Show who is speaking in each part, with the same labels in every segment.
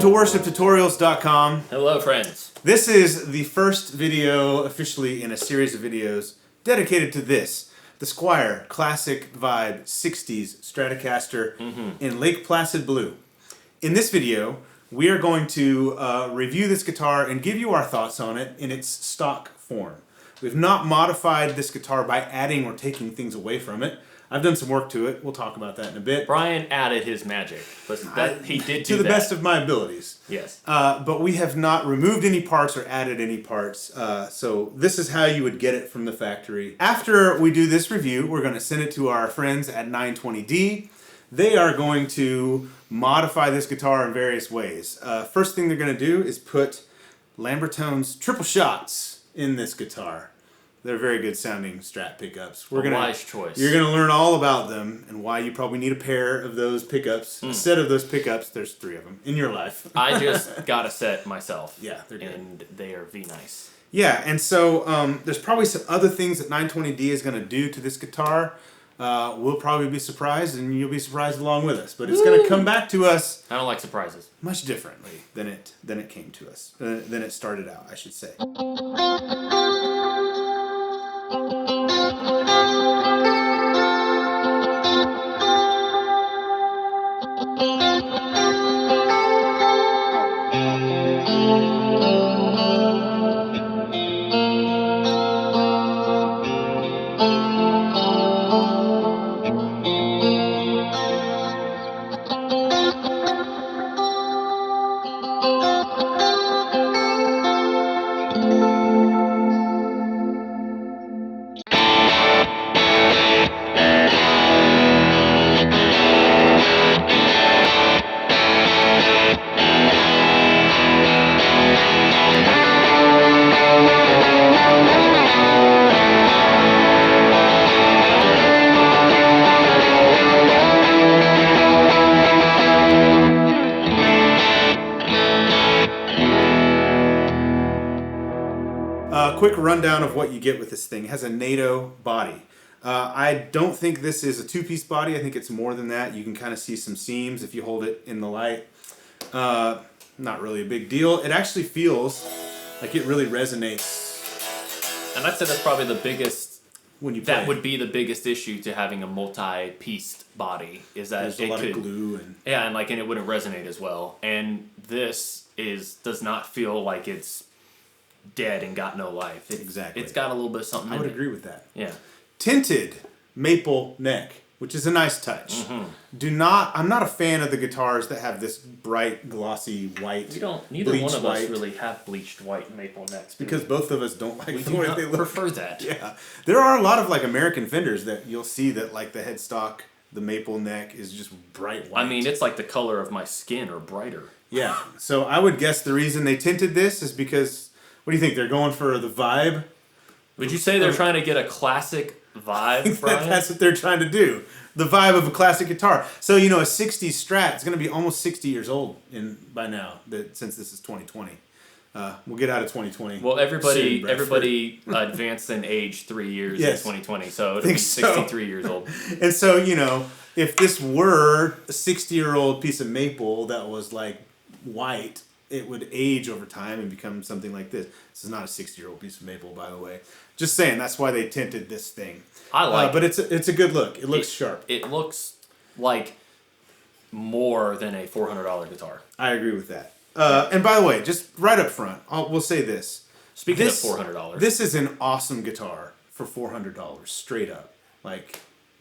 Speaker 1: to worshiptutorials.com.
Speaker 2: Hello, friends.
Speaker 1: This is the first video officially in a series of videos dedicated to this, the Squier Classic Vibe 60's Stratocaster in Lake Placid Blue. In this video, we are going to review this guitar and give you our thoughts on it in its stock form. We've not modified this guitar by adding or taking things away from it. I've done some work to it. We'll talk about that in a bit.
Speaker 2: Brian added his magic, but he did do
Speaker 1: to the
Speaker 2: that.
Speaker 1: best of my abilities.
Speaker 2: Yes.
Speaker 1: But we have not removed any parts or added any parts. So this is how you would get it from the factory. After we do this review, we're going to send it to our friends at 920D. They are going to modify this guitar in various ways. First thing they're going to do is put Lambertones Triple Shots in this guitar. They're very good sounding Strat pickups.
Speaker 2: Wise choice.
Speaker 1: You're going to learn all about them and why you probably need a pair of those pickups. Instead of those pickups, there's 3 of them in your life.
Speaker 2: I just got a set myself.
Speaker 1: Yeah, they're good.
Speaker 2: And they are nice.
Speaker 1: Yeah, and so there's probably some other things that 920D is going to do to this guitar. We'll probably be surprised, and you'll be surprised along with us. But it's going to come back to us.
Speaker 2: I don't like surprises. Much
Speaker 1: differently than it came to us, than it started out, I should say. Quick rundown of what you get with this thing. It has a NATO body. I don't think this is a 2-piece body. I think it's more than that. You can kind of see some seams if you hold it in the light. Not really a big deal. It actually feels like it really resonates.
Speaker 2: And I'd say that's probably the biggest...
Speaker 1: When you play
Speaker 2: that would be the biggest issue to having a multi-pieced body, is that
Speaker 1: there's a lot of glue and
Speaker 2: and it wouldn't resonate as well. And this does not feel like it's dead and got no life.
Speaker 1: Exactly.
Speaker 2: It's got a little bit of something.
Speaker 1: I would agree with that.
Speaker 2: Yeah.
Speaker 1: Tinted maple neck, which is a nice touch. I'm not a fan of the guitars that have this bright, glossy white.
Speaker 2: Neither one of us really have bleached white maple necks.
Speaker 1: Because both of us don't like the way they look.
Speaker 2: Prefer that.
Speaker 1: Yeah. There are a lot of American Fenders that you'll see that the headstock, the maple neck is just bright white.
Speaker 2: I mean, it's like the color of my skin or brighter.
Speaker 1: Yeah. So I would guess the reason they tinted this is because, what do you think? They're going for the vibe?
Speaker 2: Would you say they're trying to get a classic vibe, Brian?
Speaker 1: That's what they're trying to do. The vibe of a classic guitar. So, a 60s Strat is going to be almost 60 years old by now, since this is 2020. We'll get out of 2020.
Speaker 2: Well, everybody advanced in age 3 years in 2020, so it'll be 63 years old.
Speaker 1: And so, if this were a 60-year-old piece of maple that was white, it would age over time and become something like this. This is not a 60-year-old piece of maple, by the way. Just saying, that's why they tinted this thing.
Speaker 2: I like
Speaker 1: but it's a good look. It looks sharp.
Speaker 2: It looks like more than a $400 guitar.
Speaker 1: I agree with that. And by the way, just right up front, we'll say this.
Speaker 2: Speaking of $400.
Speaker 1: This is an awesome guitar for $400, straight up.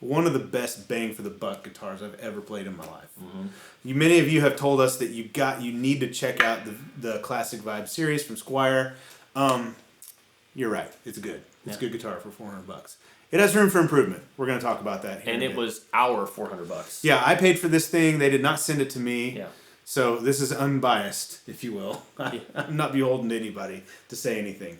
Speaker 1: One of the best bang for the buck guitars I've ever played in my life. Many of you have told us that you need to check out the Classic Vibe series from Squier. You're right. It's good. It's a good guitar for $400. It has room for improvement. We're going to talk about that here.
Speaker 2: And it was our $400.
Speaker 1: Yeah, I paid for this thing. They did not send it to me.
Speaker 2: Yeah.
Speaker 1: So this is unbiased, if you will. I'm not beholden to anybody to say anything.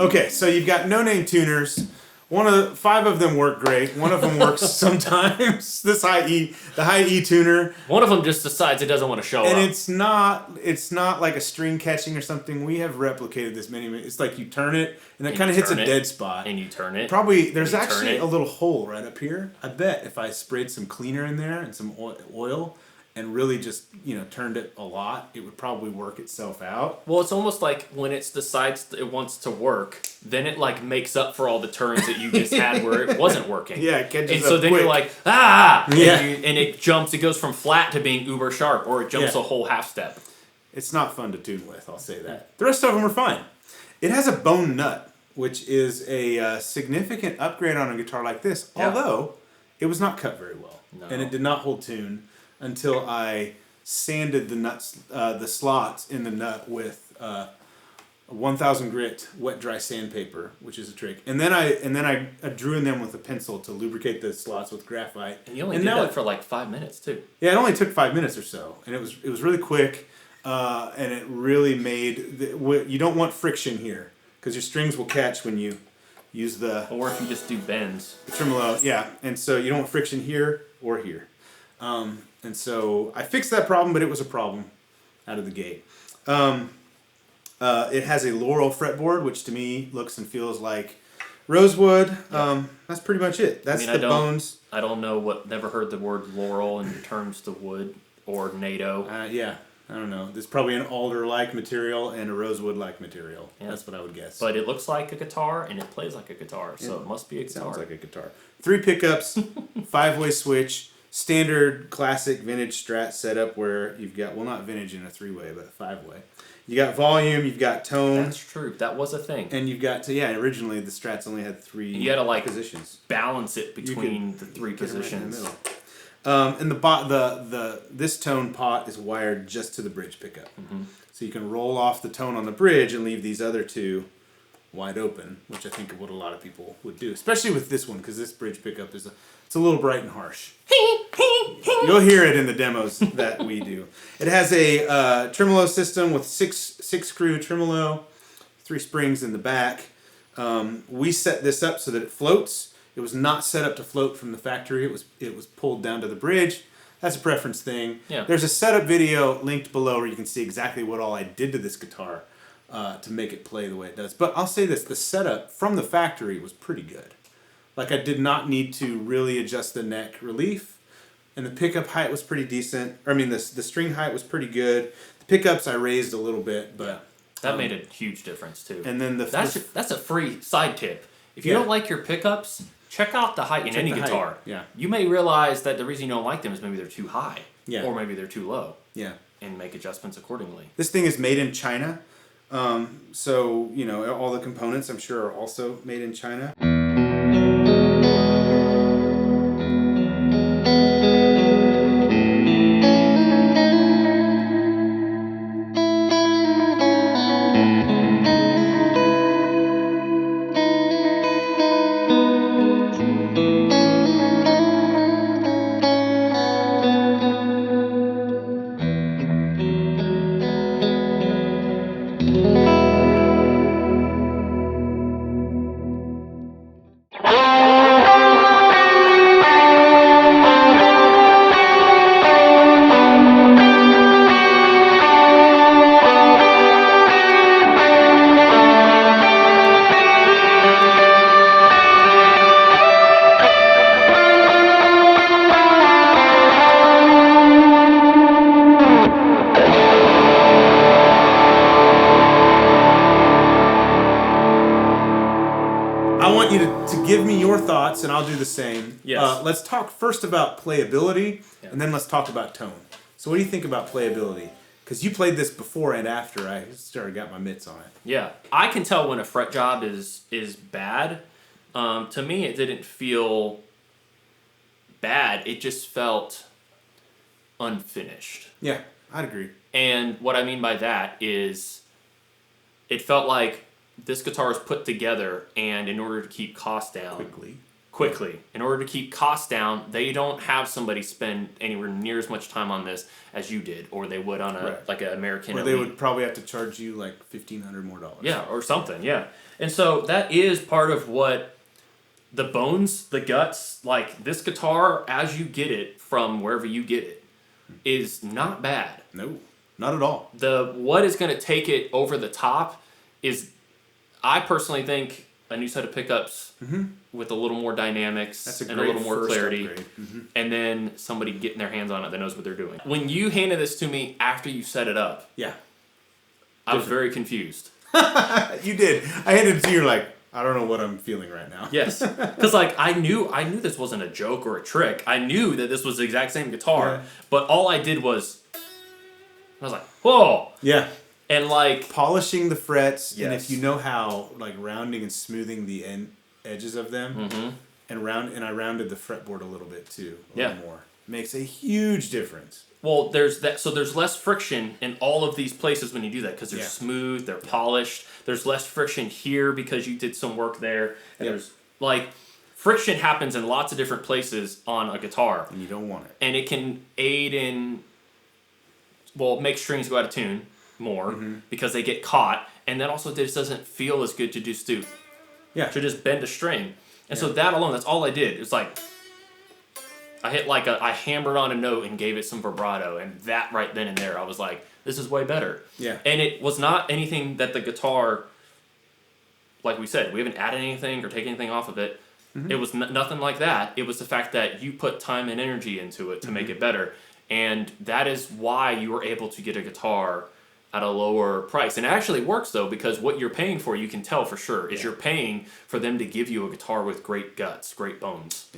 Speaker 1: Okay, so you've got no-name tuners. 5 of them work great. One of them works sometimes. The high E tuner.
Speaker 2: One of them just decides it doesn't want to show up.
Speaker 1: And it's not like a string catching or something. We have replicated this many. It's like you turn it, and it kind of hits a dead spot.
Speaker 2: And you turn it.
Speaker 1: Probably there's actually a little hole right up here. I bet if I sprayed some cleaner in there and some oil, and really just turned it a lot, it would probably work itself out.
Speaker 2: Well, it's almost like when it decides it wants to work, then it like makes up for all the turns that you just had where it wasn't working.
Speaker 1: Yeah, it catches
Speaker 2: and so
Speaker 1: up
Speaker 2: then
Speaker 1: quick.
Speaker 2: you're like,
Speaker 1: Yeah.
Speaker 2: and it jumps. It goes from flat to being uber sharp, or it jumps a whole half step.
Speaker 1: It's not fun to tune with, I'll say that. The rest of them are fine. It has a bone nut, which is a significant upgrade on a guitar like this, although it was not cut very well.
Speaker 2: No.
Speaker 1: And it did not hold tune until I sanded the slots in the nut with 1000 grit wet dry sandpaper, which is a trick. And then I drew in them with a pencil to lubricate the slots with graphite.
Speaker 2: And you only did that for like 5 minutes too.
Speaker 1: Yeah, it only took 5 minutes or so, and it was really quick, and it really made you don't want friction here because your strings will catch when you use the
Speaker 2: Or if you just do bends.
Speaker 1: tremolo. Yeah, and so you don't want friction here or here. And so I fixed that problem, but it was a problem out of the gate. It has a Laurel fretboard, which to me looks and feels like rosewood. That's pretty much it. That's bones.
Speaker 2: I don't know never heard the word laurel in terms to wood or NATO.
Speaker 1: Yeah, I don't know. There's probably an alder-like material and a rosewood-like material.
Speaker 2: Yeah.
Speaker 1: That's what I would guess.
Speaker 2: But it looks like a guitar and it plays like a guitar, so it must be a guitar.
Speaker 1: Sounds like a guitar. 3 pickups, 5-way switch, standard classic vintage Strat setup where you've got, well, not vintage in a 3-way, but a 5-way. You got volume, you've got tone.
Speaker 2: That's true. That was a thing.
Speaker 1: And you've got originally the Strats only had 3
Speaker 2: you had to
Speaker 1: positions.
Speaker 2: Balance it between the 3 positions.
Speaker 1: Right in the middle. And this tone pot is wired just to the bridge pickup. Mm-hmm. So you can roll off the tone on the bridge and leave these other 2 wide open, which I think is what a lot of people would do, especially with this one, because this bridge pickup it's a little bright and harsh. You'll hear it in the demos that we do. It has a tremolo system with 6 screw tremolo, 3 springs in the back. We set this up so that it floats. It was not set up to float from the factory. It was pulled down to the bridge. That's a preference thing.
Speaker 2: Yeah.
Speaker 1: There's a setup video linked below where you can see exactly what all I did to this guitar to make it play the way it does. But I'll say this, the setup from the factory was pretty good. Like I did not need to really adjust the neck relief. And the pickup height was pretty decent. The string height was pretty good. The pickups I raised a little bit, but...
Speaker 2: That made a huge difference too.
Speaker 1: And then
Speaker 2: that's a free side tip. If you don't like your pickups, check out the height in any guitar.
Speaker 1: Yeah. You
Speaker 2: may realize that the reason you don't like them is maybe they're too high.
Speaker 1: Yeah.
Speaker 2: Or maybe they're too low.
Speaker 1: Yeah.
Speaker 2: And make adjustments accordingly.
Speaker 1: This thing is made in China. So, all the components I'm sure are also made in China. Give me your thoughts, and I'll do the same.
Speaker 2: Yes.
Speaker 1: Let's talk first about playability, and then let's talk about tone. So what do you think about playability? Because you played this before and after I got my mitts on it.
Speaker 2: Yeah. I can tell when a fret job is bad. To me, it didn't feel bad. It just felt unfinished.
Speaker 1: Yeah, I'd agree.
Speaker 2: And what I mean by that is it felt like this guitar is put together, and in order to keep costs down quickly. In order to keep costs down, they don't have somebody spend anywhere near as much time on this as you did, or they would on like an American.
Speaker 1: Or they would probably have to charge you like $1,500 more.
Speaker 2: Yeah, or something. Yeah, and so that is part of what the bones, the guts, like this guitar as you get it from wherever you get it, is not bad.
Speaker 1: No, not at all.
Speaker 2: What is going to take it over the top is, I personally think, a new set of pickups with a little more dynamics and a little more clarity, and then somebody getting their hands on it that knows what they're doing. When you handed this to me after you set it up, I was very confused.
Speaker 1: You did. I handed it to you, you're like, I don't know what I'm feeling right now.
Speaker 2: Yes, because like I knew this wasn't a joke or a trick. I knew that this was the exact same guitar, but all I did was, I was like, whoa.
Speaker 1: Yeah.
Speaker 2: And like
Speaker 1: polishing the frets, and if you know how, like rounding and smoothing the edges of them, and I rounded the fretboard a little bit too, a little more, makes a huge difference.
Speaker 2: Well, there's that. So there's less friction in all of these places when you do that because they're smooth, they're polished. There's less friction here because you did some work there, and there's like friction happens in lots of different places on a guitar,
Speaker 1: and you don't want it,
Speaker 2: and it can aid in, well, make strings go out of tune more because they get caught, and then also this doesn't feel as good to just to just bend a string, and so that alone, that's all I did. It's like I hit I hammered on a note and gave it some vibrato, and that right then and there I was like, this is way better. And it was not anything that the guitar, like we said, we haven't added anything or taken anything off of it. It was nothing like that. It was the fact that you put time and energy into it to make it better, and that is why you were able to get a guitar at a lower price. And it actually works though, because what you're paying for, you can tell for sure, is you're paying for them to give you a guitar with great guts, great bones.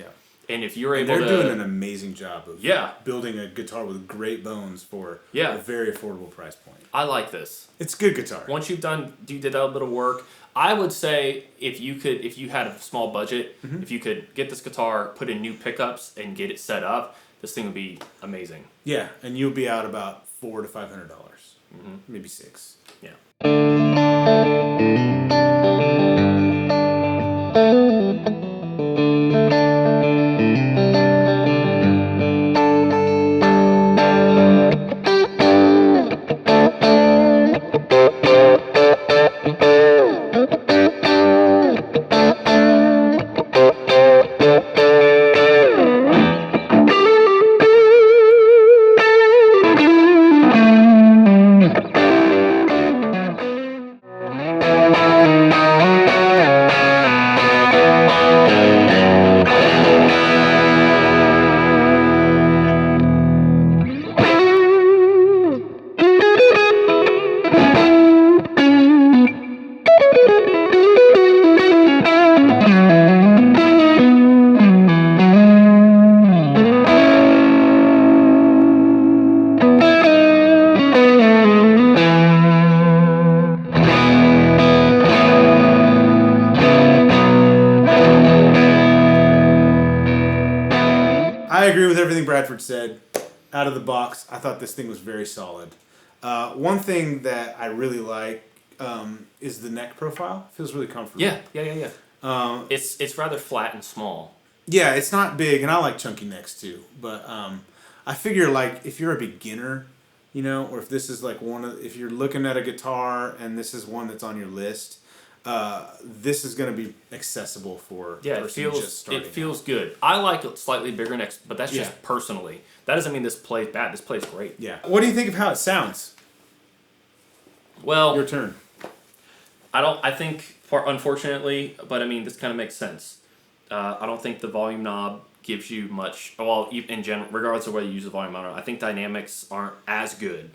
Speaker 2: And if you're able
Speaker 1: they're doing an amazing job of building a guitar with great bones for a very affordable price point.
Speaker 2: I like this.
Speaker 1: It's a good guitar.
Speaker 2: Once you did a bit of work, I would say if you had a small budget, if you could get this guitar, put in new pickups, and get it set up, this thing would be amazing.
Speaker 1: Yeah, and you'll be out about $400 to $500, maybe $600.
Speaker 2: Yeah.
Speaker 1: I agree with everything Bradford said. Out of the box, I thought this thing was very solid. One thing that I really like is the neck profile. Feels really comfortable.
Speaker 2: Yeah. It's rather flat and small.
Speaker 1: Yeah, it's not big, and I like chunky necks too. But I figure like if you're a beginner, or if this is like if you're looking at a guitar and this is one that's on your list, this is going to be accessible for a person just starting.
Speaker 2: It feels good. I like slightly bigger necks, but that's just personally. That doesn't mean this plays bad. This plays great.
Speaker 1: Yeah. What do you think of how it sounds?
Speaker 2: Well,
Speaker 1: your turn.
Speaker 2: I think, unfortunately, but I mean, this kind of makes sense. I don't think the volume knob gives you much. Well, in general, regardless of whether you use the volume knob, I think dynamics aren't as good.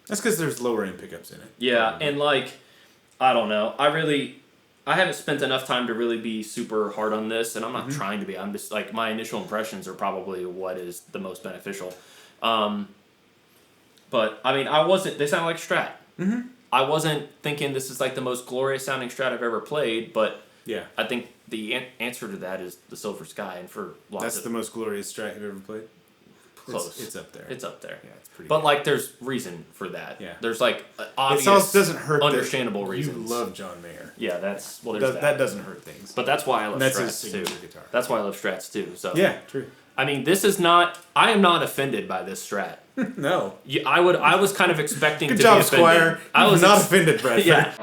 Speaker 1: That's because there's lower end pickups in it.
Speaker 2: Yeah, and I don't know. I haven't spent enough time to really be super hard on this, and I'm not trying to be. I'm just my initial impressions are probably what is the most beneficial. But I mean, they sound like Strat. I wasn't thinking this is the most glorious sounding Strat I've ever played, but I think the answer to that is the Silver Sky, and for lots
Speaker 1: That's the most glorious Strat you've ever played?
Speaker 2: close.
Speaker 1: It's up there.
Speaker 2: It's up there.
Speaker 1: Yeah, it's pretty.
Speaker 2: But
Speaker 1: good.
Speaker 2: like, there's reason for that.
Speaker 1: Yeah.
Speaker 2: There's like obvious,
Speaker 1: it also doesn't hurt
Speaker 2: understandable reasons.
Speaker 1: You love John Mayer.
Speaker 2: Yeah, that's there's
Speaker 1: that doesn't hurt things.
Speaker 2: But that's why I love
Speaker 1: that's
Speaker 2: Strats
Speaker 1: his
Speaker 2: too.
Speaker 1: Guitar.
Speaker 2: That's why I love Strats too. So
Speaker 1: yeah, true.
Speaker 2: I mean, this is not. I am not offended by this Strat.
Speaker 1: No.
Speaker 2: I was kind of expecting
Speaker 1: Good
Speaker 2: to
Speaker 1: job,
Speaker 2: be offended.
Speaker 1: Squier.
Speaker 2: I was
Speaker 1: not offended, Bradford.
Speaker 2: Yeah.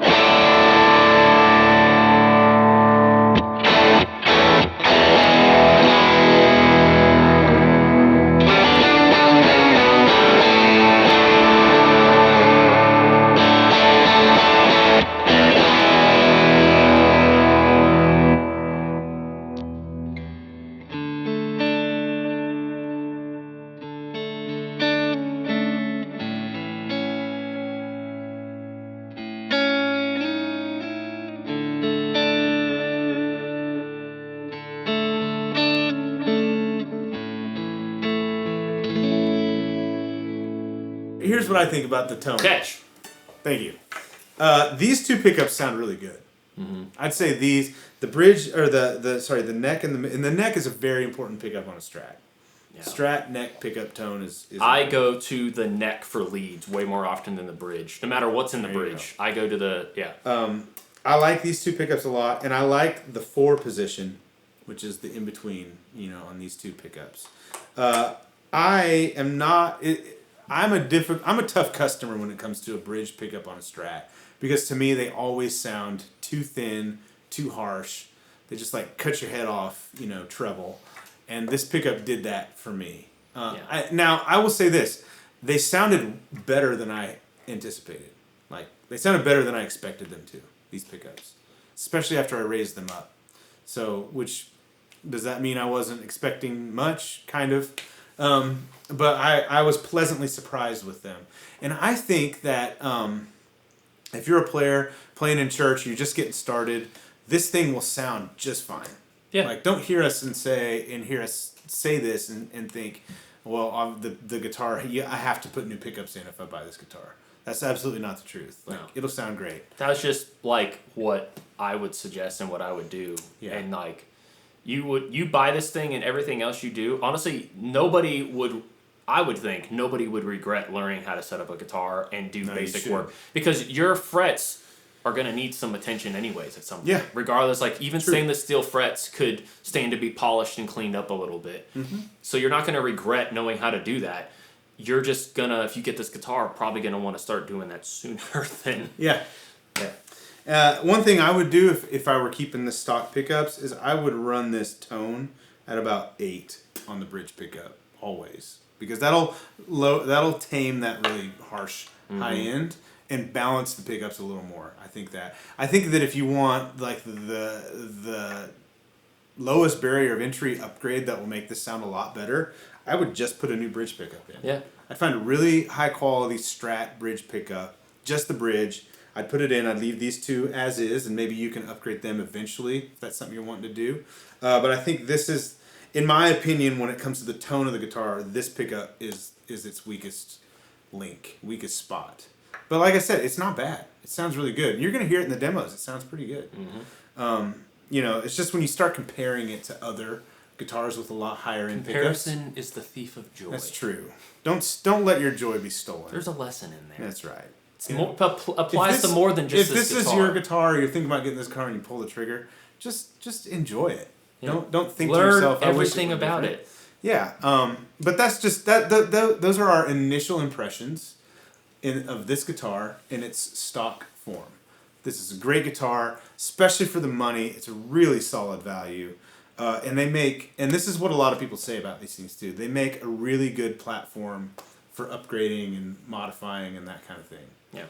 Speaker 1: Here's what I think about the tone.
Speaker 2: Catch.
Speaker 1: Thank you. These two pickups sound really good.
Speaker 2: Mm-hmm.
Speaker 1: I'd say the bridge or the neck and the neck is a very important pickup on a Strat.
Speaker 2: Yeah.
Speaker 1: Strat neck pickup tone is
Speaker 2: I go to the neck for leads way more often than the bridge. No matter what's in the bridge, I go to the
Speaker 1: I like these two pickups a lot, and I like the 4 position, which is the in between, on these two pickups. I am not. I'm a tough customer when it comes to a bridge pickup on a Strat, because to me they always sound too thin, too harsh. They just like cut your head off, treble. And this pickup did that for me. Now I will say this: they sounded better than I anticipated. Like they sounded better than I expected them to. These pickups, especially after I raised them up. So, which does that mean I wasn't expecting much? Kind of. But I was pleasantly surprised with them. And I think that if you're a player playing in church, you're just getting started, this thing will sound just fine.
Speaker 2: Yeah.
Speaker 1: Like, don't hear us hear us say this and think, well, the guitar, I have to put new pickups in if I buy this guitar. That's absolutely not the truth. Like, it'll sound great.
Speaker 2: That was just like what I would suggest and what I would do.
Speaker 1: Yeah.
Speaker 2: And like, you buy this thing and everything else you do. Honestly, I would think nobody would regret learning how to set up a guitar and do basic work, because your frets are going to need some attention anyways at some point.
Speaker 1: Yeah.
Speaker 2: Regardless, like even stainless steel frets could stand to be polished and cleaned up a little bit. Mm-hmm. So you're not going to regret knowing how to do that. You're just going to, if you get this guitar, probably going to want to start doing that sooner than...
Speaker 1: Yeah. One thing I would do if I were keeping the stock pickups is I would run this tone at about 8 on the bridge pickup always, because that'll tame that really harsh high end and balance the pickups a little more. I think that if you want like the lowest barrier of entry upgrade that will make this sound a lot better, I would just put a new bridge pickup in.
Speaker 2: Yeah.
Speaker 1: I'd find a really high quality Strat bridge pickup, just the bridge. I'd put it in, I'd leave these two as is, and maybe you can upgrade them eventually if that's something you're wanting to do. But I think this is, in my opinion, when it comes to the tone of the guitar, this pickup is its weakest link, weakest spot. But like I said, it's not bad. It sounds really good. You're going to hear it in the demos. It sounds pretty good. Mm-hmm. It's just when you start comparing it to other guitars with a lot higher end pickups.
Speaker 2: Comparison is the thief of joy.
Speaker 1: That's true. Don't let your joy be stolen.
Speaker 2: There's a lesson in there.
Speaker 1: That's right.
Speaker 2: Applies to more than just this guitar.
Speaker 1: If this is your guitar, you're thinking about getting this guitar and you pull the trigger, just enjoy it. Yeah. Don't think
Speaker 2: Learn
Speaker 1: to yourself,
Speaker 2: everything about it.
Speaker 1: Yeah. But that's just those are our initial impressions of this guitar in its stock form. This is a great guitar, especially for the money. It's a really solid value. And this is what a lot of people say about these things too. They make a really good platform for upgrading and modifying and that kind of thing.
Speaker 2: Yeah.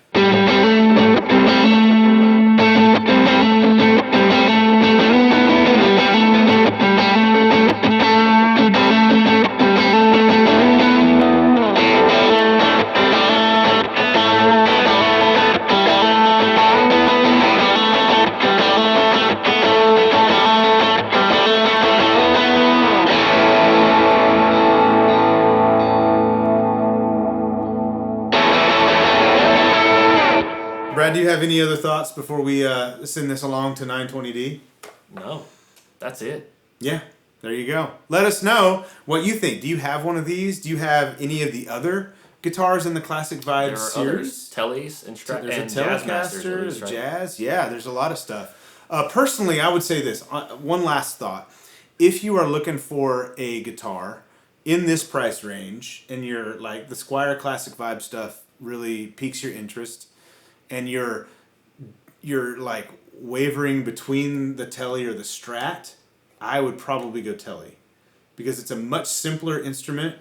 Speaker 1: Brad, do you have any other thoughts before we send this along to 920D?
Speaker 2: No, that's it.
Speaker 1: Yeah. There you go. Let us know what you think. Do you have one of these? Do you have any of the other guitars in the Classic Vibe
Speaker 2: There are
Speaker 1: series?
Speaker 2: Tellies and Strat and
Speaker 1: There's a
Speaker 2: Jazzmasters, at
Speaker 1: Telecaster,
Speaker 2: least, right?
Speaker 1: Jazz. Yeah, there's a lot of stuff. Personally, I would say this. One last thought. If you are looking for a guitar in this price range and you're like the Squier Classic Vibe stuff really piques your interest and you're like wavering between the Telly or the Strat, I would probably go Telly because it's a much simpler instrument.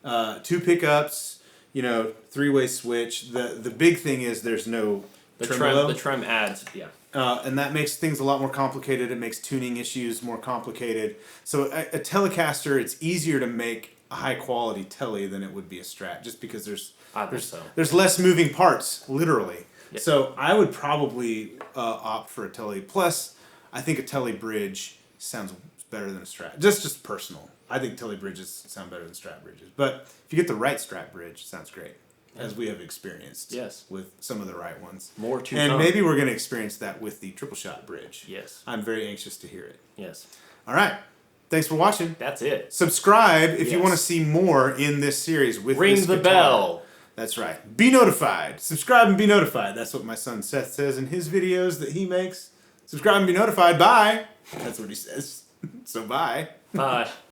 Speaker 1: 2 pickups, 3-way switch. The big thing is there's no tremolo.
Speaker 2: The trem adds, yeah.
Speaker 1: And that makes things a lot more complicated. It makes tuning issues more complicated. So a Telecaster, it's easier to make a high quality Telly than it would be a Strat, just because there's less moving parts, literally. Yep. So I would probably opt for a Telly. Plus, I think a Telly bridge sounds better than a Strat. Just personal. I think Telly bridges sound better than Strat bridges. But if you get the right Strat bridge, it sounds great. As we have experienced with some of the right ones.
Speaker 2: More to
Speaker 1: And
Speaker 2: come.
Speaker 1: maybe we're going to experience that with the Triple Shot bridge.
Speaker 2: Yes.
Speaker 1: I'm very anxious to hear it.
Speaker 2: Yes.
Speaker 1: All right. Thanks for watching.
Speaker 2: That's it.
Speaker 1: Subscribe if you want to see more in this series with
Speaker 2: Ring
Speaker 1: this
Speaker 2: the
Speaker 1: guitar.
Speaker 2: bell.
Speaker 1: That's right. Be notified. Subscribe and be notified. That's what my son Seth says in his videos that he makes. Subscribe and be notified. Bye. That's what he says. So bye.
Speaker 2: Bye.